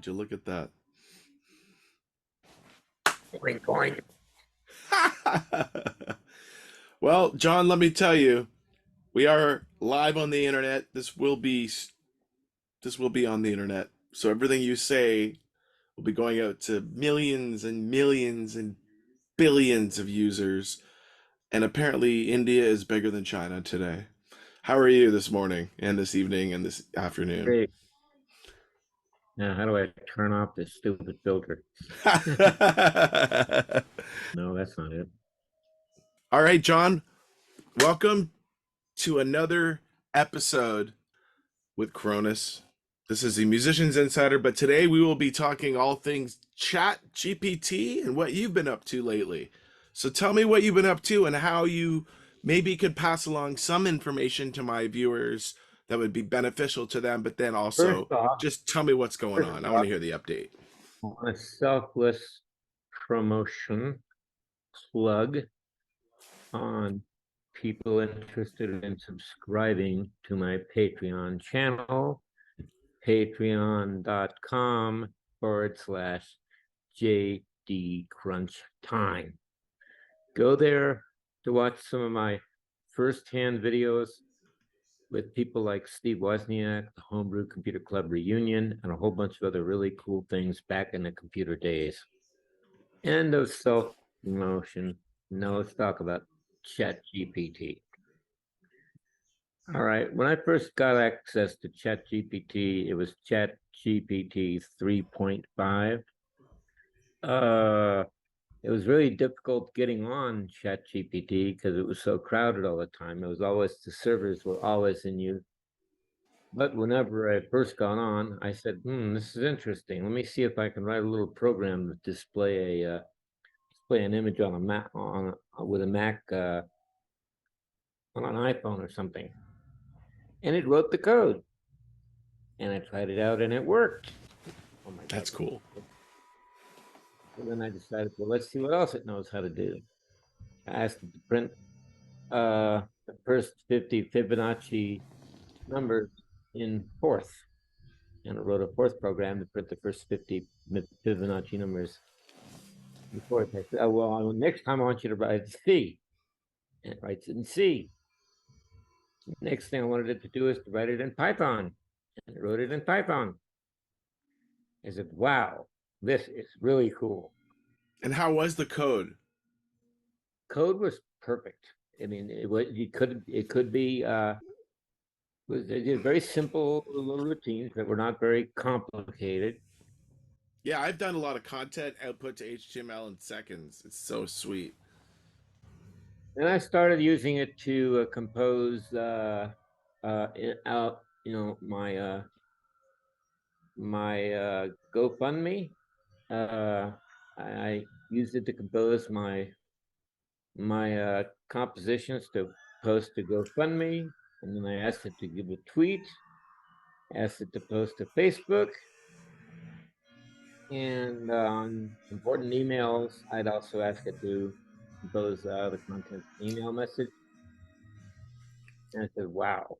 Would you look at that? Boing, boing. Well, John, let me tell you, we are live on the internet. This will be on the internet. So everything you say will be going out to millions and millions and billions of users. And apparently India is bigger than China today. How are you this morning and this evening and this afternoon? Great. Now, how do I turn off this stupid filter? No, that's not it. All right, John, welcome to another episode with KRONIS. This is the Musician's Insider, but today we will be talking all things ChatGPT and what you've been up to lately. So tell me what you've been up to and how you maybe could pass along some information to my viewers that would be beneficial to them, but then also First off, just tell me what's going on. I want to hear the update. on a selfless promotion plug on people interested in subscribing to my Patreon channel, patreon.com/JD Crunch Time. Go there to watch some of my first-hand videos with people like Steve Wozniak, the Homebrew Computer Club reunion, and a whole bunch of other really cool things back in the computer days. End of self-promotion. Now let's talk about ChatGPT. All right, when I first got access to ChatGPT, it was ChatGPT 3.5. It was really difficult getting on ChatGPT because it was so crowded all the time. It was always, the servers were always in use. But whenever I first got on, I said, this is interesting. Let me see if I can write a little program to display an image on a Mac, with a Mac, on an iPhone or something. And it wrote the code. And I tried it out and it worked. Oh my God. That's cool. So then I decided, well, let's see what else it knows how to do. I asked it to print the first 50 Fibonacci numbers in fourth. And it wrote a fourth program to print the first 50 Fibonacci numbers in fourth. I said, oh, well, next time I want you to write C. And it writes it in C. Next thing I wanted it to do is to write it in Python. And it wrote it in Python. I said, wow, this is really cool. And how was the code? Code was perfect. I mean, it could be they did very simple little routines that were not very complicated. Yeah, I've done a lot of content output to HTML in seconds. It's so sweet. And I started using it to compose my GoFundMe. I used it to compose my compositions to post to GoFundMe, and then I asked it to give a tweet, asked it to post to Facebook, and on important emails, I'd also ask it to compose the content email message. And I said, wow,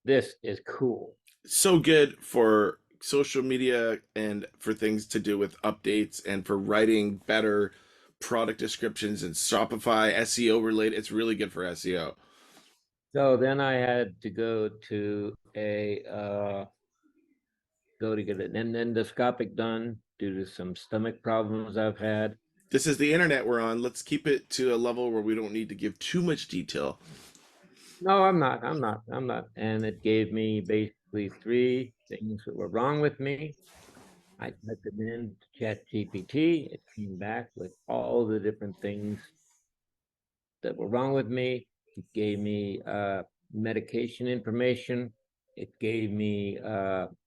this is cool. So good for social media and for things to do with updates and for writing better product descriptions and Shopify SEO related. It's really good for SEO. So then I had to go to get an endoscopic done due to some stomach problems I've had. This is the internet we're on. Let's keep it to a level where we don't need to give too much detail. No, I'm not. And it gave me basically 3 things that were wrong with me. I typed them in ChatGPT. It came back with all the different things that were wrong with me. It gave me medication information. It gave me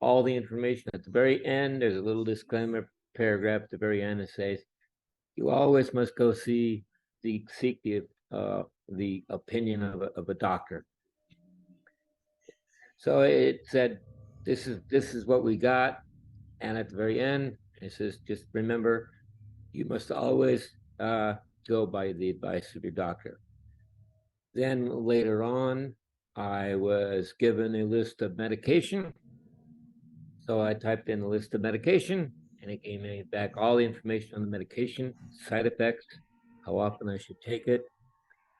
all the information. At the very end, there's a little disclaimer paragraph at the very end that says, you always must go seek the opinion of a doctor. So it said, this is what we got. And at the very end, it says, just remember, you must always go by the advice of your doctor. Then later on, I was given a list of medication. So I typed in a list of medication, and it gave me back all the information on the medication, side effects, how often I should take it,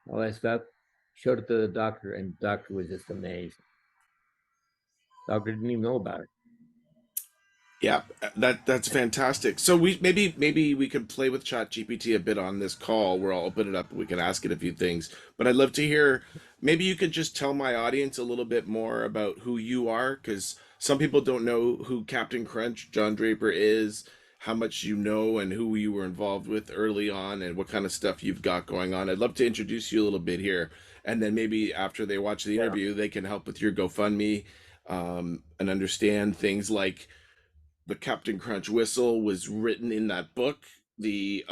all that stuff. Showed it to the doctor, and the doctor was just amazed. Doctor didn't even know about it. Yeah, that's fantastic. So maybe we could play with ChatGPT a bit on this call where I'll open it up and we can ask it a few things. But I'd love to hear, maybe you could just tell my audience a little bit more about who you are, because some people don't know who Captain Crunch, John Draper is, how much you know and who you were involved with early on and what kind of stuff you've got going on. I'd love to introduce you a little bit here. And then maybe after they watch the Yeah. interview, they can help with your GoFundMe, and understand things like the Captain Crunch whistle was written in that book. The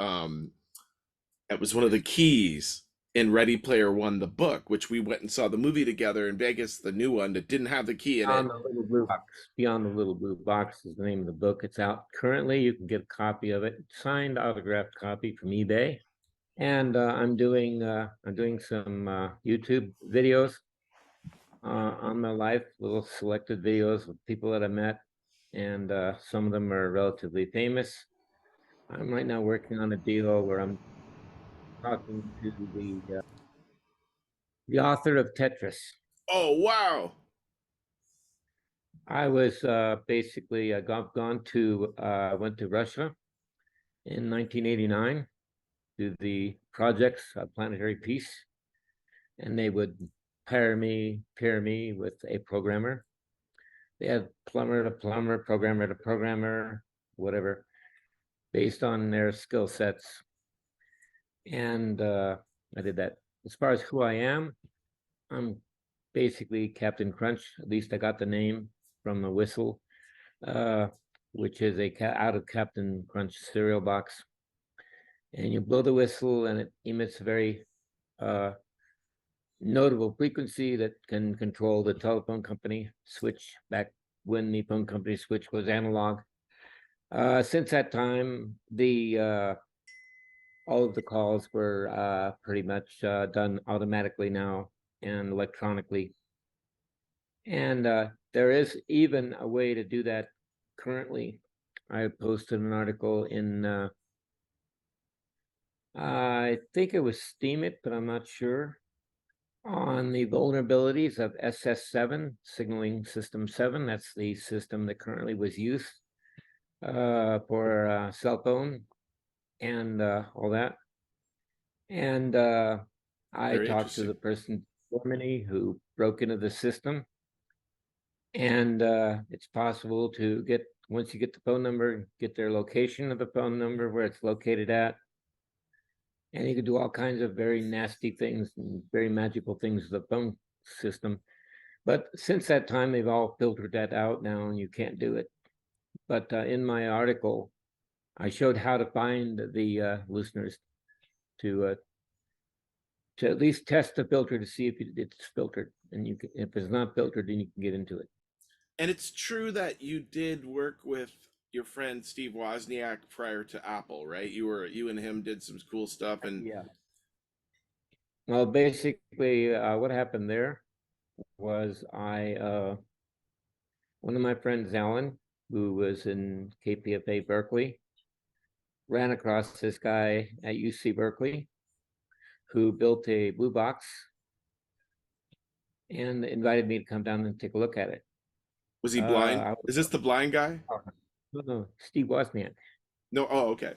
It was one of the keys in Ready Player One, the book, which we went and saw the movie together in Vegas, the new one that didn't have the key in Beyond it. the Little Blue Box. Beyond the Little Blue Box is the name of the book. It's out currently. You can get a copy of it, signed, autographed copy from eBay. And I'm doing some YouTube videos on my life, little selected videos of people that I met, and some of them are relatively famous. I'm right now working on a deal where I'm talking to the author of Tetris. Oh wow! I was basically went to Russia in 1989 to the projects Planetary Peace, and they would pair me with a programmer. They had plumber to plumber, programmer to programmer, whatever, based on their skill sets. And I did that. As far as who I am, I'm basically Captain Crunch. At least I got the name from the whistle, which is out of Captain Crunch cereal box. And you blow the whistle, and it emits a very notable frequency that can control the telephone company switch back when the phone company switch was analog. Since that time, all of the calls were pretty much done automatically now and electronically. And there is even a way to do that currently. I posted an article in, I think it was Steemit, but I'm not sure, on the vulnerabilities of SS7, Signaling System 7. That's the system that currently was used for cell phone and all that. And I Very talked to interesting. the person in Germany who broke into the system. And it's possible to once you get the phone number, get their location of the phone number, where it's located at. And you can do all kinds of very nasty things and very magical things with the phone system. But since that time, they've all filtered that out now, and you can't do it. But in my article, I showed how to find the listeners to at least test the filter to see if it's filtered. And if it's not filtered, then you can get into it. And it's true that you did work with your friend Steve Wozniak prior to Apple, right? You and him did some cool stuff, and Yeah. Well, basically, what happened there was one of my friends, Alan, who was in KPFA Berkeley, ran across this guy at UC Berkeley who built a blue box and invited me to come down and take a look at it. was he blind? I Is this the blind guy? no, Steve Wozniak. No. Oh, okay.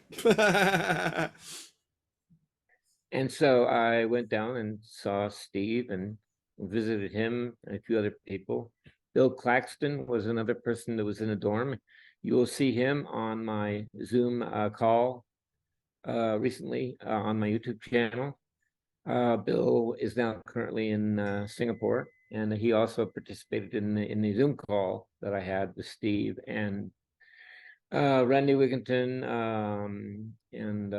And so I went down and saw Steve and visited him and a few other people. Bill Claxton was another person that was in a dorm. You will see him on my Zoom call recently on my YouTube channel. Bill is now currently in Singapore, and he also participated in the Zoom call that I had with Steve and Randy Wigginton and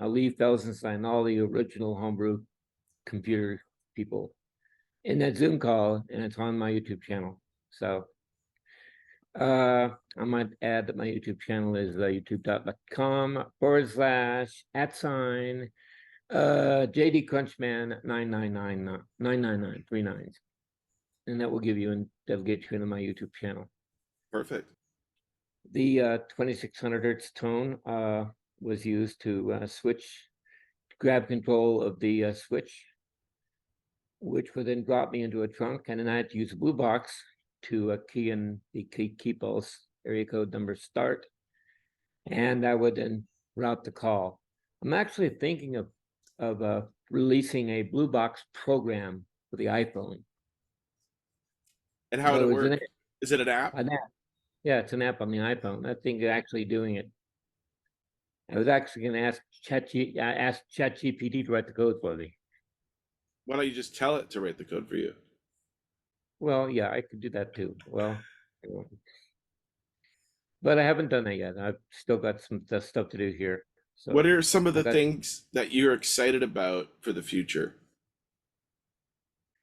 Lee Felsenstein, all the original homebrew computer people in that Zoom call, and it's on my YouTube channel. So I might add that my YouTube channel is youtube.com/@ JD Crunchman 999, and that will give you, and that'll get you into my YouTube channel. Perfect. The 2600 hertz tone was used to grab control of the switch, which would then drop me into a trunk, and then I had to use a blue box to key in the key pulse area code number start, and that would then route the call. I'm actually thinking of releasing a blue box program for the iPhone. And how would it work? Is it an app? An app. Yeah, it's an app on the iPhone. I think actually doing it. I was actually going to ask ChatGPT to write the code for me. Why don't you just tell it to write the code for you? Well, yeah, I could do that too. Well, but I haven't done that yet. I've still got some stuff to do here. So what are some of the things that you're excited about for the future?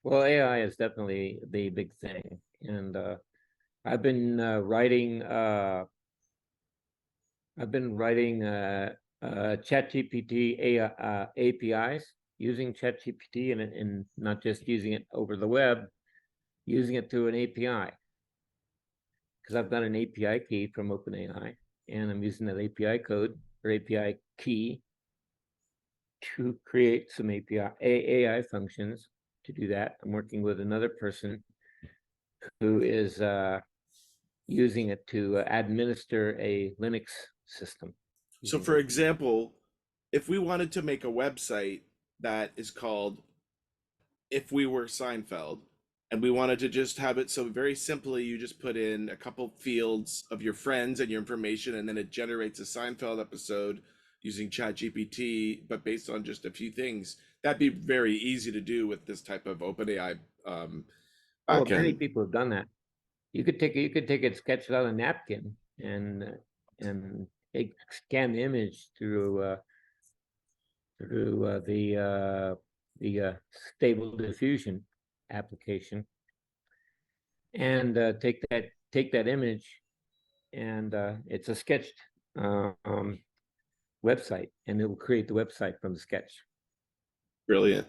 Well, AI is definitely the big thing, and I've been writing ChatGPT APIs, using ChatGPT and not just using it over the web, using it through an API. Because I've got an API key from OpenAI, and I'm using that API code or API key to create some AI functions to do that. I'm working with another person who is using it to administer a Linux system. So, for example, if we wanted to make a website that is called If We Were Seinfeld, and we wanted to just have it so very simply, you just put in a couple fields of your friends and your information, and then it generates a Seinfeld episode using ChatGPT, but based on just a few things. That'd be very easy to do with this type of OpenAI Well, many backend. people have done that. You could take it, sketch it on a napkin, and scan the image through the Stable Diffusion application, and take that image, and it's a sketched website, and it will create the website from the sketch. Brilliant.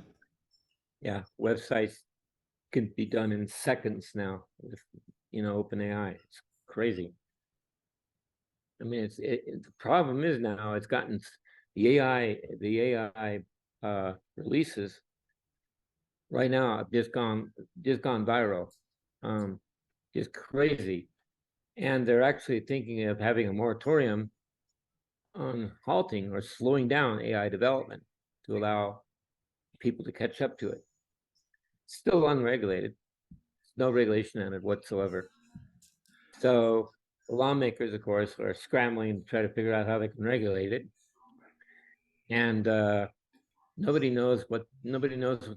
Yeah, websites can be done in seconds now with OpenAI. It's crazy. I mean, the problem is now it's gotten the AI releases right now have just gone viral, just crazy, and they're actually thinking of having a moratorium on halting or slowing down AI development to allow people to catch up to it. Still unregulated, no regulation on it whatsoever. So the lawmakers, of course, are scrambling to try to figure out how they can regulate it, and nobody knows what's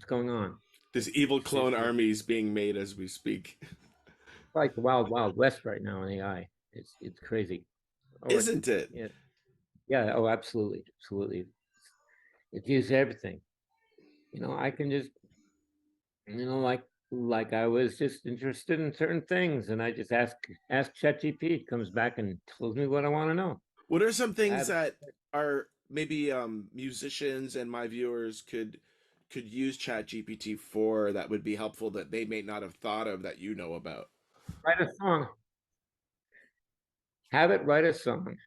going on. This evil clone army is being made as we speak. Like the wild west right now in AI. It's crazy. Isn't it? Yeah. Oh, absolutely. It's used everything. I can just, like I was just interested in certain things, and I just ask ChatGPT. It comes back and tells me what I want to know. What are some things that are maybe musicians and my viewers could use ChatGPT for that would be helpful that they may not have thought of that you know about? Write a song. Have it write a song.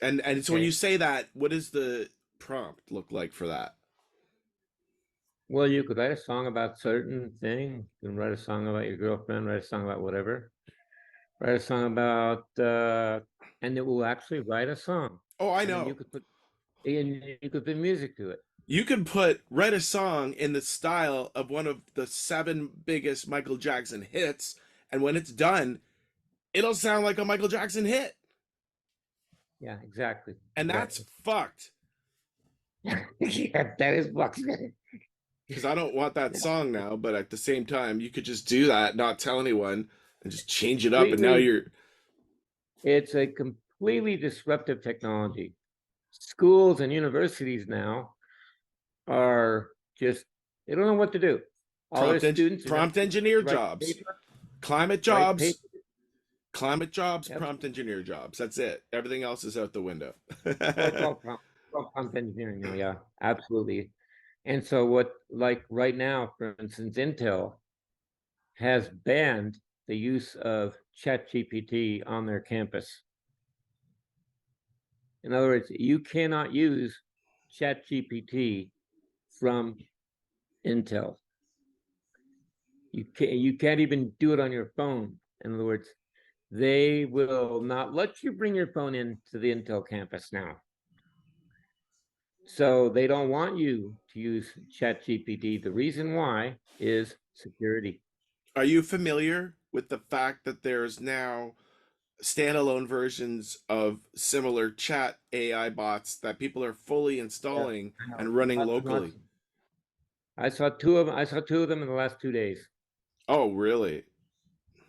And so when you say that, what does the prompt look like for that? Well, you could write a song about certain thing. You can write a song about your girlfriend, write a song about whatever. Write a song about and it will actually write a song. Oh, I And know. you could put music to it. You can write a song in the style of one of the 7 biggest Michael Jackson hits, and when it's done, it'll sound like a Michael Jackson hit. Yeah, exactly. And that's fucked. Yeah, that is fucked. Because I don't want that song now, but at the same time, you could just do that, not tell anyone, and just change it up, and now you're... It's a completely disruptive technology. Schools and universities now are just, they don't know what to do. All their students prompt engineer jobs, climate jobs, prompt engineer jobs. That's it. Everything else is out the window. It's all prompt engineering now. Yeah, absolutely. And so like right now, for instance, Intel has banned the use of ChatGPT on their campus. In other words, you cannot use ChatGPT from Intel. You can't even do it on your phone. In other words, they will not let you bring your phone into the Intel campus now. So they don't want you to use ChatGPT. The reason why is security. Are you familiar with the fact that there's now standalone versions of similar chat AI bots that people are fully Yeah, installing I know. and running Lots and lots. locally? I saw two of them. I saw two of them in the last 2 days. Oh, really?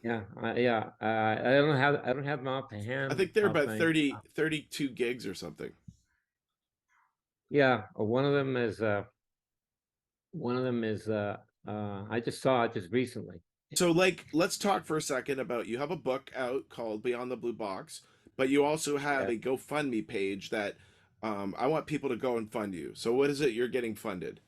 Yeah, I don't have them off the I hand. think they're Off about my 32 gigs or something. Yeah. One of them is I just saw it just recently. So, like, let's talk for a second about you have a book out called Beyond the Blue Box, but you also have Yeah. a GoFundMe page that I want people to go and fund you. So, what is it you're getting funded?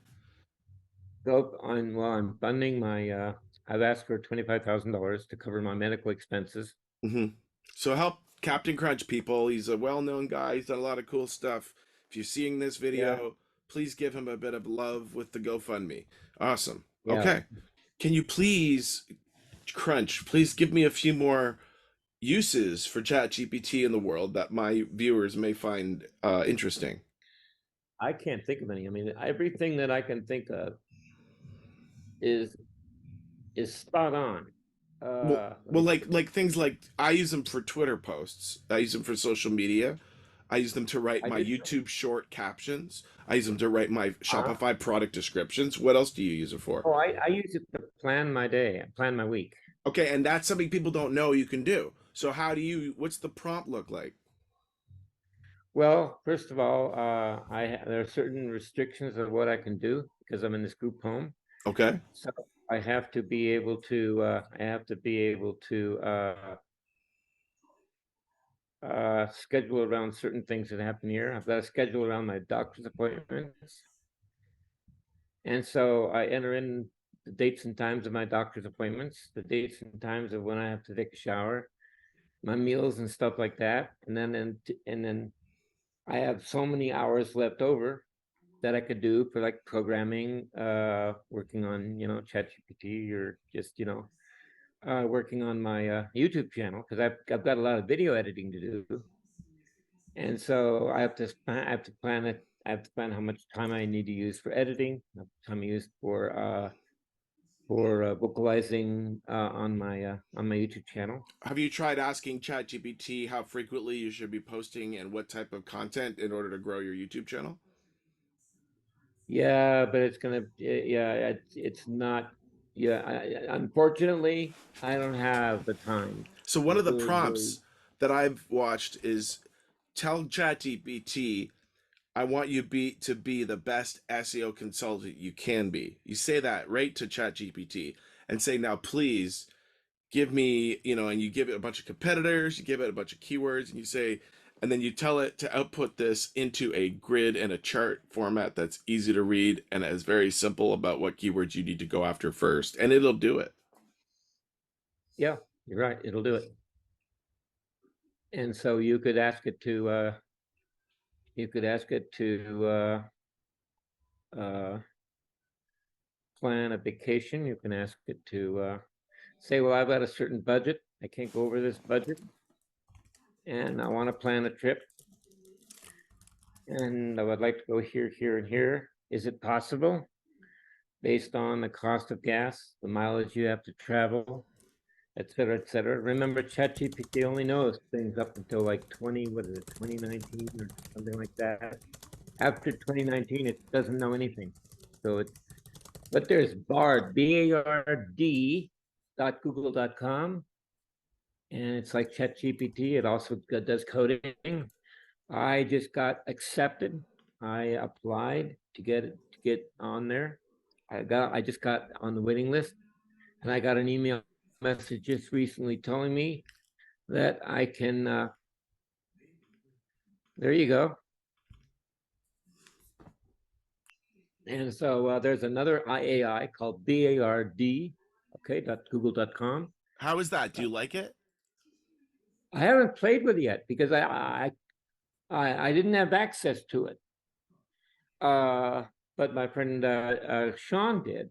So I'm funding my I've asked for $25,000 to cover my medical expenses. Hmm. So, help Captain Crunch people. He's a well known guy, he's done a lot of cool stuff. If you're seeing this Yeah. video, please give him a bit of love with the GoFundMe. Awesome. Yeah. Okay. Can you please, Crunch, please give me a few more uses for ChatGPT in the world that my viewers may find interesting? I can't think of any. I mean, everything that I can think of is spot on. Well, Let well, me like things like I use them for Twitter posts. I use them for social media. I use them to write I my did YouTube short captions. I use them to write my uh, Shopify product descriptions. What else do you use it for? oh, I use it to plan my day, plan my week. Okay, and that's something people don't know you can do. So how do you? What's the prompt look like? Well, first of all, there are certain restrictions of what I can do because I'm in this group home. Okay. So I have to be able to schedule around certain things that happen here. I've got to schedule around my doctor's appointments. And so I enter in the dates and times of my doctor's appointments, the dates and times of when I have to take a shower, my meals and stuff like that. And then I have so many hours left over that I could do for like programming, working on, ChatGPT, or just, working on my YouTube channel, because I've got a lot of video editing to do. And so I have to plan it. I have to plan how much time I need to use for editing, how much time I use for vocalizing on my YouTube channel. Have you tried asking ChatGPT how frequently you should be posting and what type of content in order to grow your YouTube channel? Yeah, but it's not. Yeah, unfortunately, I don't have the time. So I one of the really, really. prompts that I've watched is tell ChatGPT, I want you to be the best SEO consultant you can be. You say that right to ChatGPT and say, now please give me, and you give it a bunch of competitors, you give it a bunch of keywords, and you say, and then you tell it to output this into a grid and a chart format that's easy to read and is very simple about what keywords you need to go after first, and it'll do it. Yeah, you're right. It'll do it. And so you could ask it to. You could ask it to plan a vacation. You can ask it to say, "Well, I've got a certain budget. I can't go over this budget, and I want to plan a trip, and I would like to go here, here, and here. Is it possible, based on the cost of gas, the mileage you have to travel, et cetera, et cetera?" Remember, ChatGPT only knows things up until like 2019 or something like that. After 2019, it doesn't know anything. But there's Bard, BARD .google.com, and it's like ChatGPT. It also does coding. I just got accepted. I applied to get on there. I just got on the waiting list, and I got an email message just recently telling me that I can. There you go. And so there's another IAI called BARD, okay, .google.com. How is that? Do you like it? I haven't played with it yet because I didn't have access to it, but my friend Sean did,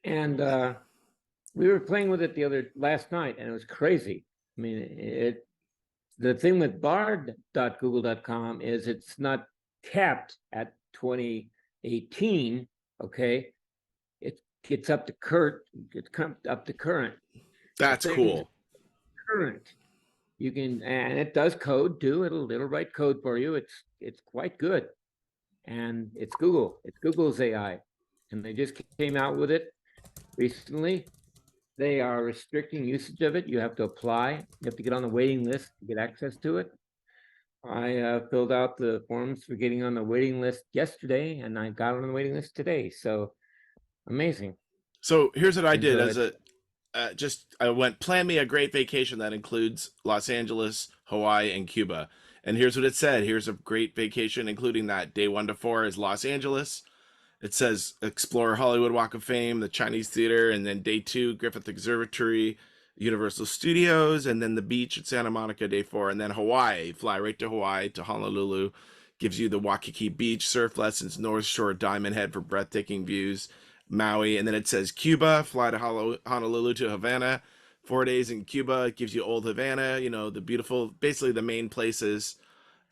and we were playing with it last night, and it was crazy. I mean, the thing with bard.google.com is it's not capped at 2018. Okay, it gets up to current. The That's thing's cool. current. You can, and it does code too. It'll write code for you. It's quite good, and it's Google. It's Google's AI, and they just came out with it recently. They are restricting usage of it. You have to apply. You have to get on the waiting list to get access to it. I filled out the forms for getting on the waiting list yesterday, and I got on the waiting list today. So amazing. So here's what I And did so as it's a I went plan me a great vacation that includes Los Angeles, Hawaii, and Cuba. And here's what it said. Here's a great vacation, including that day 1 to 4 is Los Angeles. It says explore Hollywood Walk of Fame, the Chinese Theater, and then day 2, Griffith Observatory, Universal Studios, and then the beach at Santa Monica day 4, and then Hawaii. Fly right to Hawaii to Honolulu. Gives you the Waikiki Beach, surf lessons, North Shore, Diamond Head for breathtaking views, Maui, and then it says Cuba. Fly to Honolulu to Havana. 4 days in Cuba. It gives you Old Havana, the beautiful, basically the main places,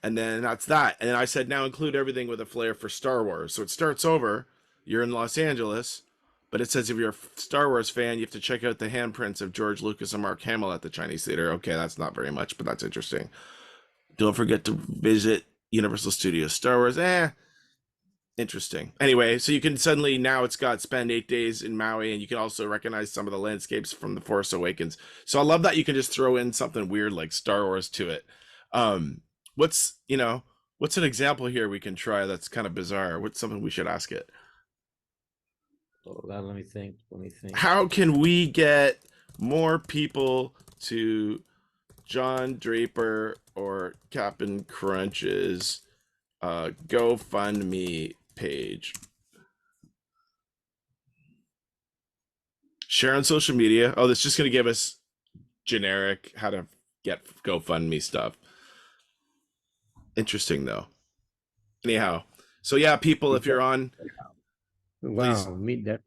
and then that's that. And then I said, now include everything with a flair for Star Wars. So it starts over. You're in Los Angeles, but it says if you're a Star Wars fan, you have to check out the handprints of George Lucas and Mark Hamill at the Chinese Theater. Okay, that's not very much, but that's interesting. Don't forget to visit Universal Studios Star Wars. Interesting. Anyway, so you can suddenly now it's got spend 8 days in Maui, and you can also recognize some of the landscapes from The Force Awakens. So I love that you can just throw in something weird like Star Wars to it. Um, what's an example here we can try that's kind of bizarre? What's something we should ask it? hold on, let me think. Let me think. How can we get more people to John Draper or Captain Crunch's GoFundMe page? Share on social media. Oh, that's just going to give us generic how to get GoFundMe stuff. Interesting though. Anyhow, so yeah, people, if you're on, please. Wow, meet that.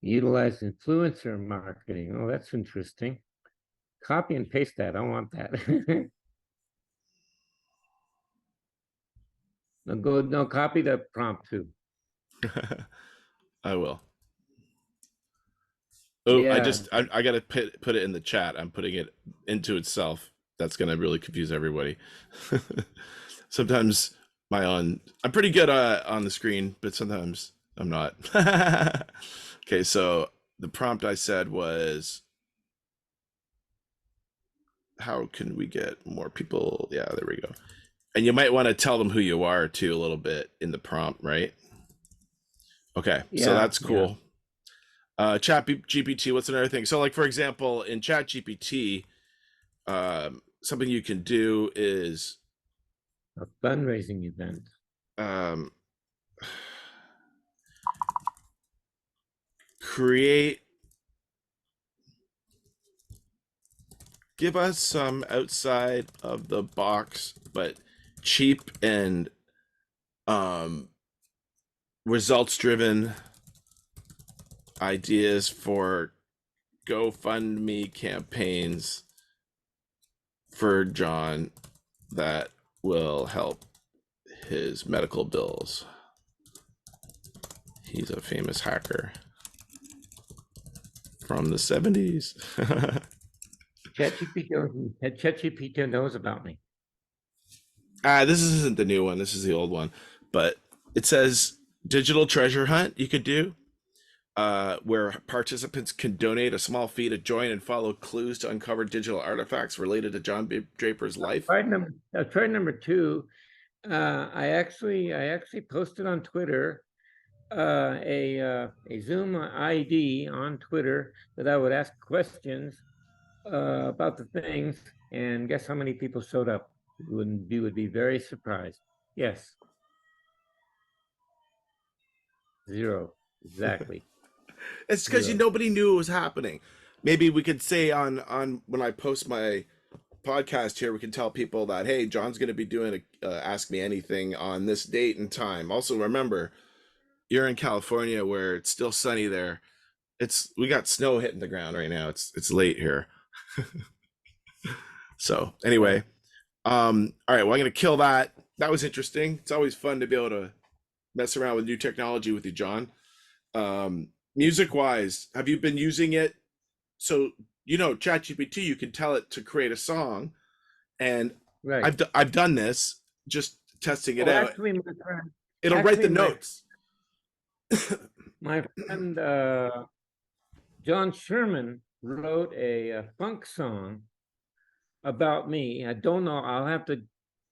Utilize influencer marketing. Oh, that's interesting. Copy and paste that. I want that. No, copy the prompt too. I will. Oh, Yeah. I gotta put it in the chat. I'm putting it into itself. That's gonna really confuse everybody. Sometimes I'm pretty good on the screen, but sometimes I'm not. Okay, so the prompt I said was, how can we get more people? Yeah, there we go. And you might want to tell them who you are too a little bit in the prompt, right? Okay, so Yeah. that's cool. Chat GPT, what's another thing? So like, for example, in Chat GPT, something you can do is A fundraising event. um, create, give us some outside of the box but cheap and results driven ideas for GoFundMe campaigns for John that will help his medical bills. He's a famous hacker from the 70s. ChatGPT knows about me. This isn't the new one. This is the old one. But it says digital treasure hunt you could do, where participants can donate a small fee to join and follow clues to uncover digital artifacts related to John Draper's life. Try number two. I actually posted on Twitter a Zoom ID on Twitter that I would ask questions about the things, and guess how many people showed up? You would be very surprised. Yes, 0. Exactly. It's because 0. nobody knew it was happening. Maybe we could say on when I post my podcast here, we can tell people that, hey, John's going to be doing a Ask Me Anything on this date and time. Also, remember, you're in California where it's still sunny there. We got snow hitting the ground right now. It's late here. So anyway, all right, well, I'm gonna kill that. That was interesting. It's always fun to be able to mess around with new technology with you, John. Music wise, have you been using it? So ChatGPT, you can tell it to create a song, and Right. I've done this, just testing it Oh, out. actually, my friend, It'll write the notes. my friend John Sherman wrote a funk song about me. I don't know. I'll have to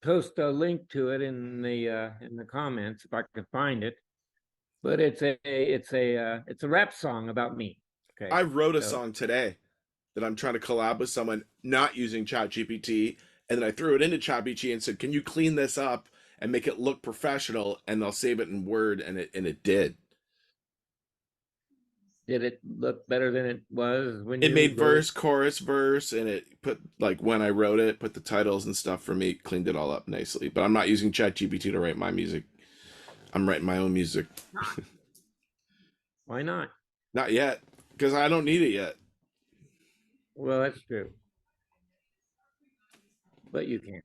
post a link to it in the comments if I can find it. But it's a rap song about me. Okay. I wrote a So song today that I'm trying to collab with someone not using ChatGPT, and then I threw it into ChatGPT and said, "Can you clean this up and make it look professional?" And they'll save it in Word, and it did. did it look better than it was when It you made wrote verse, it? chorus, verse, and it put, like, when I wrote it, put the titles and stuff for me, cleaned it all up nicely. But I'm not using ChatGPT to write my music. I'm writing my own music. Why not? Not yet, because I don't need it yet. Well, that's true. But you can.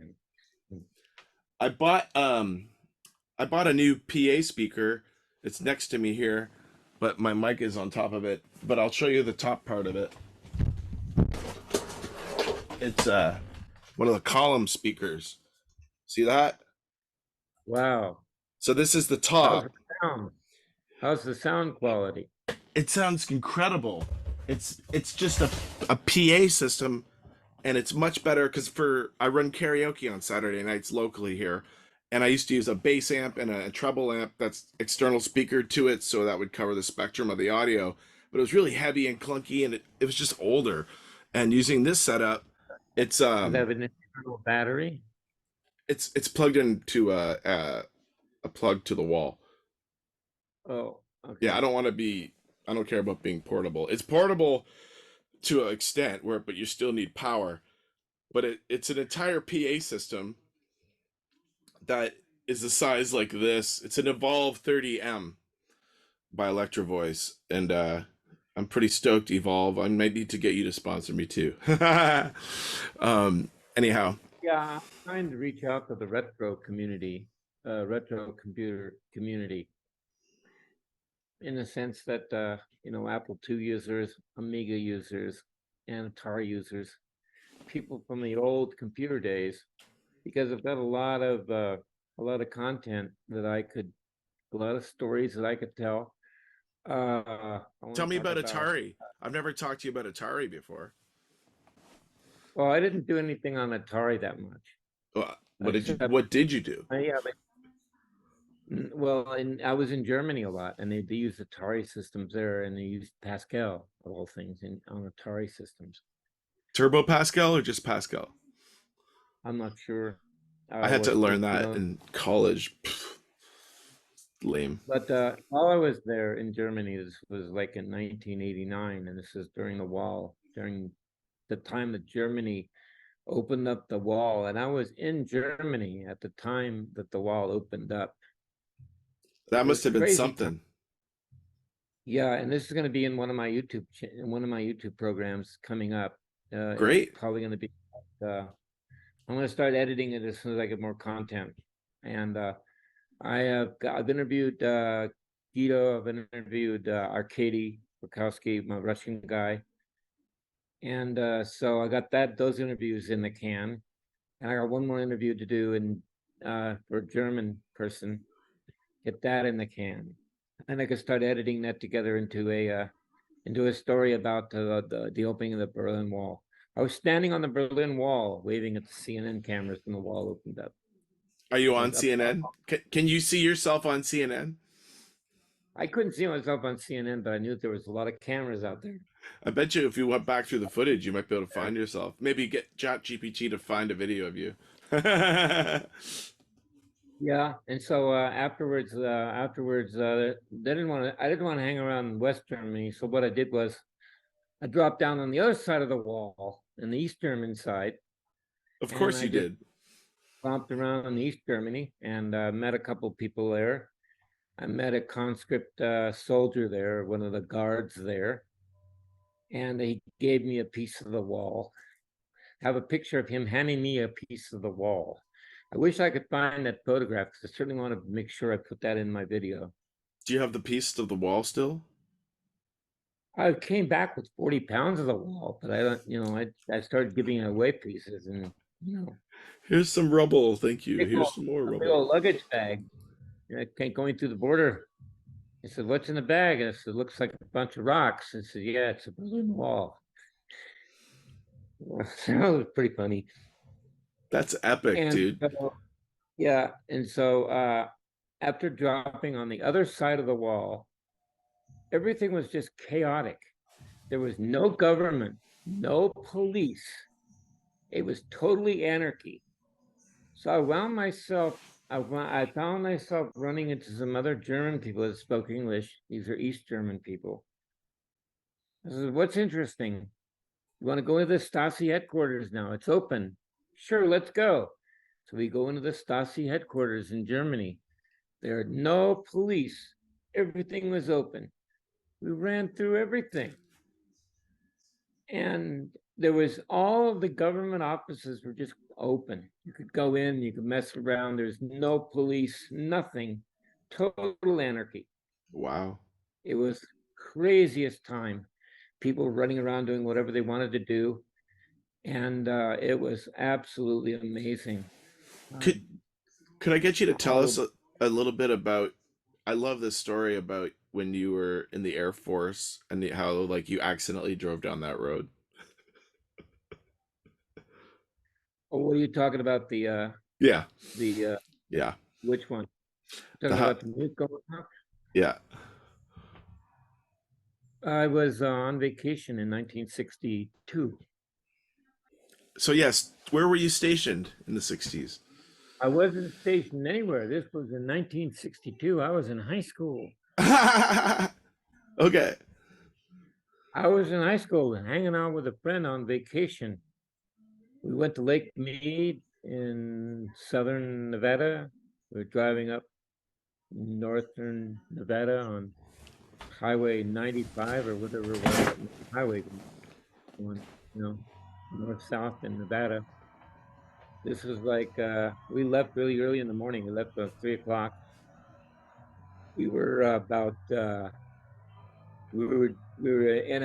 I bought a new PA speaker. It's next to me here, but my mic is on top of it. But I'll show you the top part of it. It's one of the column speakers. See that? Wow. So this is the How's top. the sound? How's the sound quality? It sounds incredible. It's just a PA system, and it's much better because I run karaoke on Saturday nights locally here, and I used to use a bass amp and a treble amp that's external speaker to it, so that would cover the spectrum of the audio. But it was really heavy and clunky, and it was just older. And using this setup, it's Does it have an internal battery? it's plugged into a plug to the wall. Oh, Yeah, okay. I don't care about being portable. It's portable to an extent but you still need power. But it's an entire PA system that is the size like this. It's an Evolve 30M by Electro Voice, and I'm pretty stoked. Evolve, I might need to get you to sponsor me too. Anyhow, Yeah, I'm trying to reach out to the retro community, retro computer community, in the sense that Apple II users, Amiga users, and Atari users, people from the old computer days, because I've got a lot of content that a lot of stories that I could tell. I tell want me to talk about about. Atari. I've never talked to you about Atari before. Well, I didn't do anything on Atari that much, except What did you do? yeah. Well, and I was in Germany a lot, and they use Atari systems there, and they use Pascal of all things on Atari systems. Turbo Pascal or just Pascal? I'm not sure I had to what learn the that in college. Pff, lame. but while I was there in Germany, this was like in 1989, and this is during the wall, during the time that Germany opened up the wall, and I was in Germany at the time that the wall opened up. That It must was have been crazy. something. Yeah, and this is going to be in one of my YouTube programs coming up. It's Great. probably going to be. I'm going to start editing it as soon as I get more content. And I've interviewed Guido. I've interviewed Arkady Bukowski, my Russian guy, and so I got those interviews in the can, and I got one more interview to do for a German person. Get that in the can, and I could start editing that together into a story about the opening of the Berlin Wall. I was standing on the Berlin Wall, waving at the CNN cameras when the wall opened up. Are you It on was up. CNN? Can you see yourself on CNN? I couldn't see myself on CNN, but I knew there was a lot of cameras out there. I bet you if you went back through the footage, you might be able to find yourself. Maybe get ChatGPT to find a video of you. Yeah, and so afterwards, they didn't want to. I didn't want to hang around in West Germany. So what I did was I dropped down on the other side of the wall, in the East German side, Of And course I you just did. bumped around in East Germany and met a couple people there. I met a conscript soldier there, one of the guards there, and he gave me a piece of the wall. I have a picture of him handing me a piece of the wall. I wish I could find that photograph because I certainly want to make sure I put that in my video. Do you have the piece of the wall still? I came back with 40 pounds of the wall, but I don't, I started giving away pieces and, Here's some rubble. Thank you. big Here's old, some more a big rubble. old luggage bag. Going through the border. I said, "What's in the bag?" And I said, "Looks like a bunch of rocks." I said, "Yeah, it's a balloon wall." So it was pretty funny. That's epic, And dude. so, yeah, and so after dropping on the other side of the wall, everything was just chaotic. There was no government, no police. It was totally anarchy. So I found myself running into some other German people that spoke English. These are East German people. I said, "What's interesting? You want to go into the Stasi headquarters now? It's open." "Sure, let's go." So we go into the Stasi headquarters in Germany. There are no police. Everything was open. We ran through everything. And there was all of the government offices were just open. You could go in, you could mess around. There's no police, nothing. Total anarchy. Wow. It was craziest time. People running around doing whatever they wanted to do. And it was absolutely amazing. Could could I get you to tell us How a little bit about I love this story about when you were in the Air Force and how like you accidentally drove down that road. what are you talking about? Yeah. The Yeah. which one? The Talking hot about the nuke going off? yeah. I was on vacation in 1962. So yes, where were you stationed in the 60s? I wasn't stationed anywhere. This was in 1962. I was in high school. Okay. I was in high school hanging out with a friend on vacation. We went to Lake Mead in southern Nevada. We were driving up northern Nevada on Highway 95 or whatever it was, that highway going, north south in Nevada. This was like we left really early in the morning. We left about 3 o'clock. We were about we were in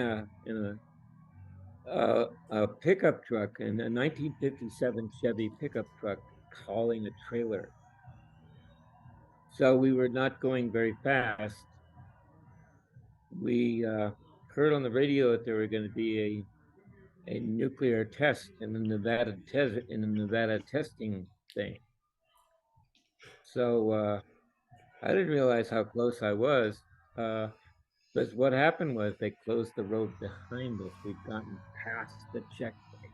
a pickup truck, in a 1957 Chevy pickup truck, hauling a trailer. So we were not going very fast. We heard on the radio that there were going to be a nuclear test in the Nevada testing thing. So I didn't realize how close I was. But what happened was they closed the road behind us. We'd gotten past the checkpoint.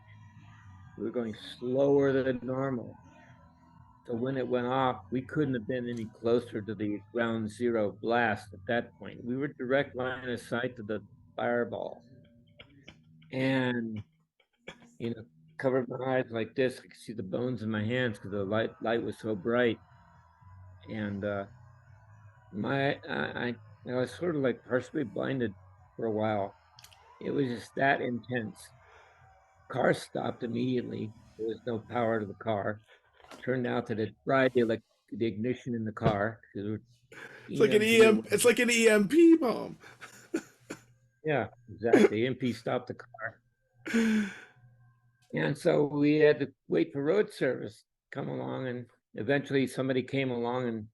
We were going slower than normal. So when it went off, we couldn't have been any closer to the ground zero blast at that point. We were direct line of sight to the fireball. And, you know, covered my eyes like this. I could see the bones in my hands because the light was so bright. And I was sort of like partially blinded for a while. It was just that intense. Car stopped immediately. There was no power to the car. Turned out that it fried the ignition in the car because It's like an EMP or It's whatever. like an EMP bomb. Yeah, exactly. EMP stopped the car. And so we had to wait for road service to come along, and eventually somebody came along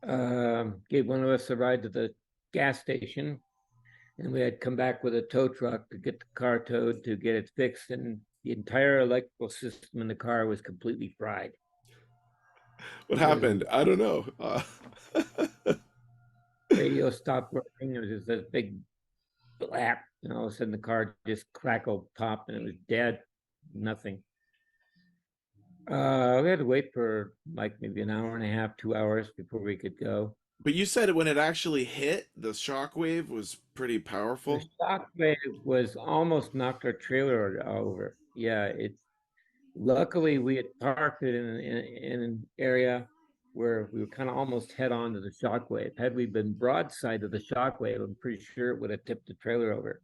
and gave one of us a ride to the gas station, and we had to come back with a tow truck to get the car towed to get it fixed, and the entire electrical system in the car was completely fried. What There was happened? I don't know. radio stopped working. It was just this big blap, and all of a sudden the car just crackled, popped, and it was dead. Nothing. We had to wait for like maybe an hour and a half, 2 hours before we could go. But you said when it actually hit, the shockwave was pretty The powerful. shock wave was almost knocked our trailer over. Yeah, it. Luckily, we had parked it in an area where we were kind of almost head on to the shockwave. Had we been broadside to the shockwave, I'm pretty sure it would have tipped the trailer over.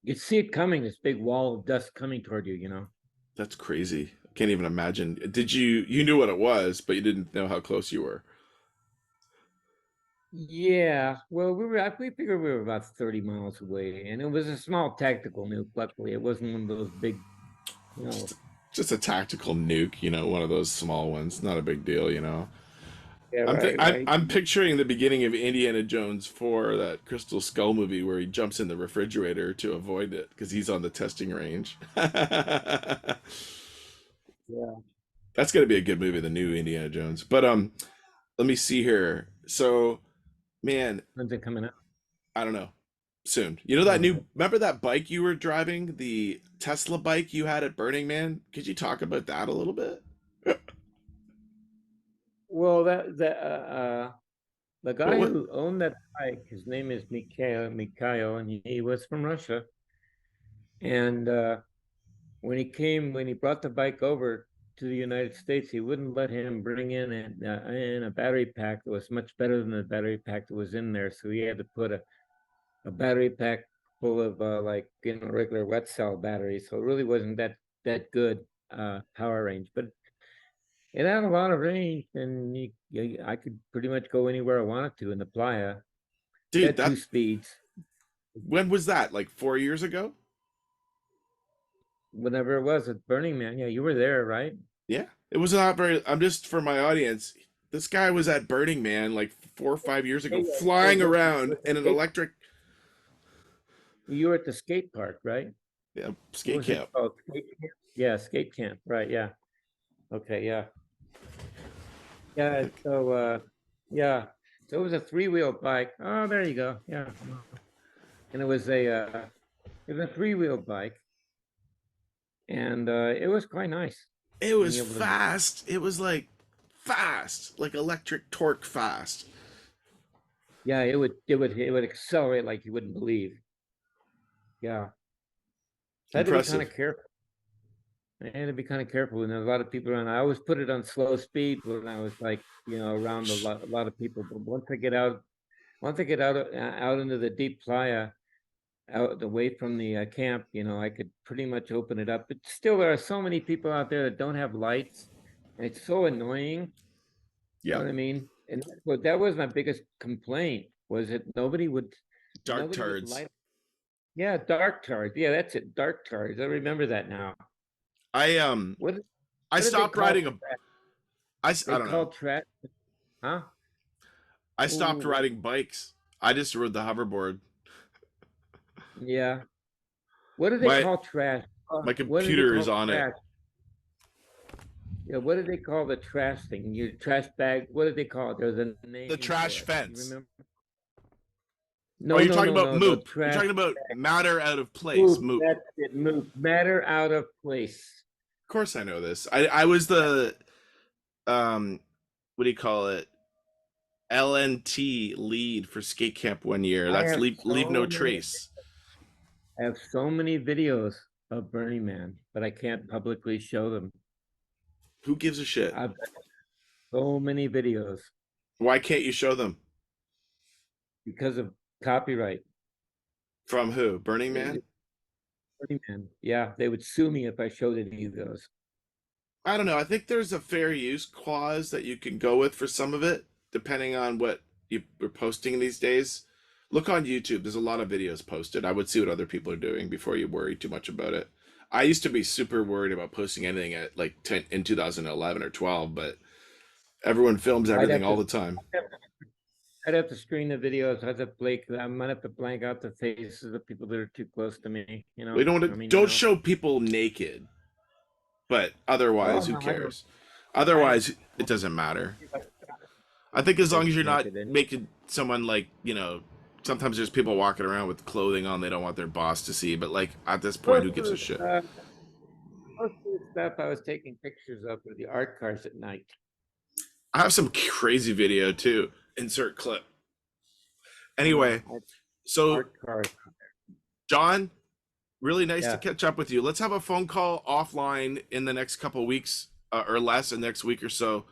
You could see it coming, this big wall of dust coming toward you. That's crazy. I can't even imagine. You knew what it was, but you didn't know how close you were. Yeah, well, we figured we were about 30 miles away, and it was a small tactical nuke. Luckily, it wasn't one of those big, you know. Just a tactical nuke, one of those small ones. Not a big deal. Yeah, I'm th- right, I'm right. I'm picturing the beginning of Indiana Jones 4, that Crystal Skull movie where he jumps in the refrigerator to avoid it because he's on the testing range. Yeah, That's gonna be a good movie, the new Indiana Jones. But let me see here. So, man, when's it coming out? I don't know. Soon. You know that Oh, remember that bike you were driving, the Tesla bike you had at Burning Man? Could you talk about that a little bit? well, the What guy what who owned that bike, his name is Mikhail, and he was from Russia. And when he brought the bike over to the United States, he wouldn't let him bring in a battery pack that was much better than the battery pack that was in there. So he had to put a battery pack full of like regular wet cell batteries. So it really wasn't that good power range, but it had a lot of range, and I could pretty much go anywhere I wanted to in the playa. dude, Had two that speeds. when was that? Like 4 years ago? Whenever it was at Burning Man, yeah, you were there, right? Yeah. It was not very I'm just for my audience. This guy was at Burning Man like 4 or 5 years Yeah, ago, yeah. flying around in an electric You were at the skate park, right? What skate was it camp. called? Skate camp? Yeah, skate camp. Right. Yeah. Okay. Yeah. Yeah. Yeah. So it was a three-wheel bike. Oh, there you go. Yeah. And it was a three-wheel bike, and it was quite nice It being was able to. fast. It was like fast, like electric torque fast. Yeah, it would accelerate like you wouldn't believe. Yeah. So I had to be kind Impressive. of careful. I had to be kind of careful when there's a lot of people around. I always put it on slow speed when I was like, around a lot of people. But once I get out into the deep playa, out away from the camp, I could pretty much open it up. But still, there are so many people out there that don't have lights, and it's so annoying. You know Yep. what I mean? And that was my biggest complaint, was that Dark nobody would turds. light. Yeah, dark cars. Yeah, that's it. Dark cars. I remember that now. I What I what did they stopped call riding a trash? I They don't know. called trash, huh? I stopped Oh, riding bikes. I just rode the hoverboard. yeah. What do they My call trash? my What do they computer is call on it. trash? Yeah, what do they call the trash thing? Your trash bag. What do they call it? There's a The name trash for it. You fence. remember? Oh, No, you're no, talking no, about no. The moop. You're trash talking about matter out of place. move. Moop. That's it. Move. Matter out of place. Of course I know this. I was the um what do you call it? LNT lead for skate camp one year. I That's have leave no so many. trace. I have so many videos of Burning Man, but I can't publicly show them. Who gives a shit? I've got so many videos Why can't you show them? because of copyright. From who? Burning They, Man? Burning Man. Yeah, they would sue me if I showed any of those. I don't know. I think there's a fair use clause that you can go with for some of it, depending on what you're posting these days. Look on YouTube. There's a lot of videos posted. I would see what other people are doing before you worry too much about it. I used to be super worried about posting anything at like 10, in 2011 or 12, but everyone films I'd everything have all to the time. I'd have to screen the videos. I might have to blank out the faces of people that are too close to me. We I mean, don't show people naked, but Oh otherwise, who no, I don't. cares? I don't. Otherwise, it doesn't matter. I think as long as you're not Naked. making someone like, sometimes there's people walking around with clothing on they don't want their boss to see, but like at this point, Most who of gives a the shit? most of the stuff I was taking pictures of were the art cars at night. I have some crazy video too. Insert clip. Yeah, Anyway, so art cars. John, Really nice to Yeah. catch up with you. Let's have a phone call offline in the next couple weeks or less, in the next week or so.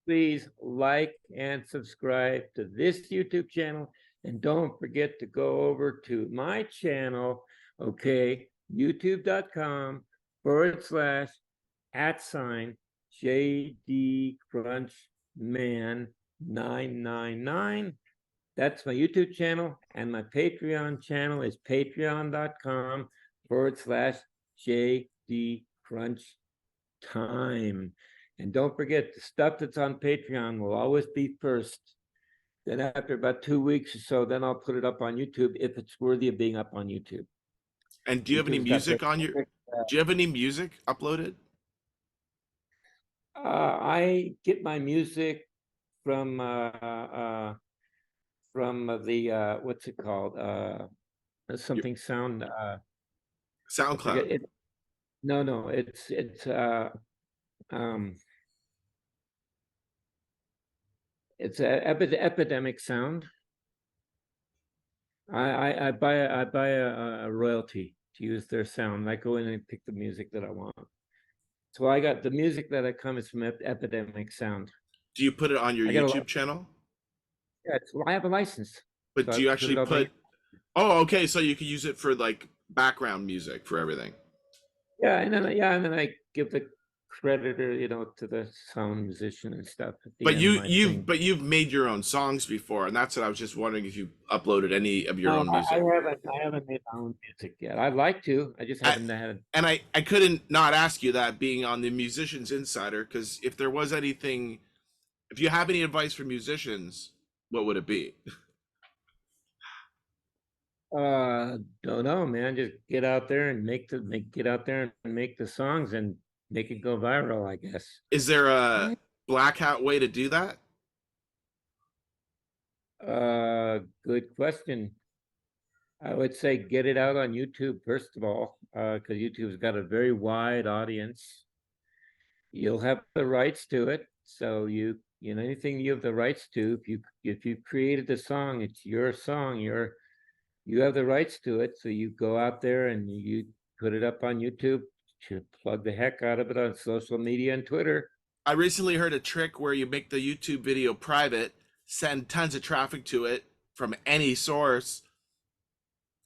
Please like and subscribe to this YouTube channel. And don't forget to go over to my channel, okay, youtube.com/@JD Crunchman 999. That's my YouTube channel, and my Patreon channel is patreon.com/JD Crunch Time. And don't forget, the stuff that's on Patreon will always be first. Then after about 2 weeks or so, then I'll put it up on YouTube if it's worthy of being up on YouTube. And do you have any YouTube's got music on your? Do you have any music uploaded? I get my music from the what's it called? Something sound. I forget SoundCloud. it. No, it's um it's a epidemic sound. I buy a royalty to use their sound. I go in and pick the music that I want. So I got the music that I come is from Epidemic Sound. Do you put it on your I got a lot. YouTube channel? Yeah, I have a license. But So do I you put actually it on my, put? Oh, okay. So you can use it for like background music for everything. and then I give the creditor, to the sound musician and stuff at the But end of my thing. you've made your own songs before, and that's what I was just wondering if you uploaded any of your No, own music. I haven't made my own music yet. I'd like to. I just haven't had. And I couldn't not ask you that being on the Musicians Insider, because if there was anything, if you have any advice for musicians, what would it be? Don't know, man. Just get out there and get out there and make the songs and make it go viral, I guess. Is there a black hat way to do that? Good question. I would say get it out on YouTube first of all, because YouTube's got a very wide audience. You'll have the rights to it, so anything you have the rights to. If you created the song, it's your song. You have the rights to it, so you go out there and you put it up on YouTube. To plug the heck out of it on social media and Twitter. I recently heard a trick where you make the YouTube video private, send tons of traffic to it from any source.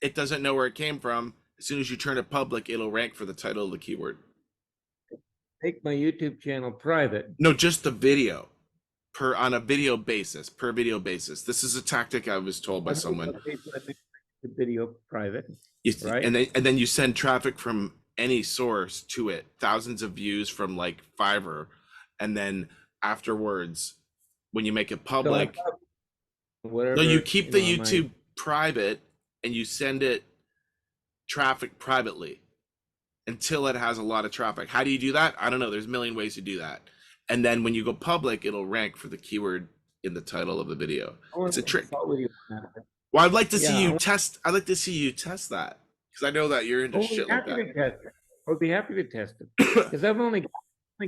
It doesn't know where it came from. As soon as you turn it public, it'll rank for the title of the keyword. Make my YouTube channel private. No, just the video on a video basis, per video basis. This is a tactic I was told by someone. The video private, right? And then you send traffic from any source to it, thousands of views from like Fiverr, and then afterwards, when you make it public, whatever. No, you keep the YouTube private and you send it traffic privately until it has a lot of traffic. How do you do that? I don't know. There's a million ways to do that. And then when you go public, it'll rank for the keyword in the title of the video. It's a trick. Well, I'd like to see you test. I'd like to see you test that because I know that you're into shit like that. I'll be happy to test it because I've only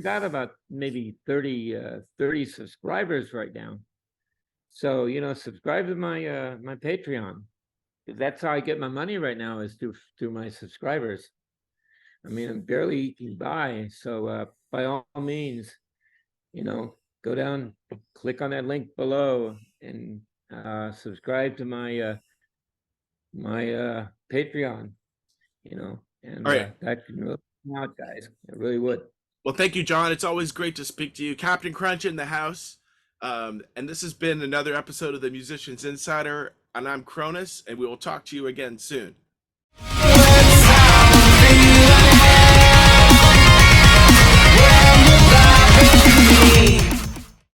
got about maybe 30 subscribers right now. So subscribe to my my Patreon. That's how I get my money right now is through my subscribers. I mean, I'm barely eking by. So by all means, go down, click on that link below, and subscribe to my my Patreon. And that can really help me out, guys. It really would. Well, thank you, John. It's always great to speak to you. Captain Crunch in the house. And this has been another episode of the Musicians Insider. And I'm KRONIS, and we will talk to you again soon.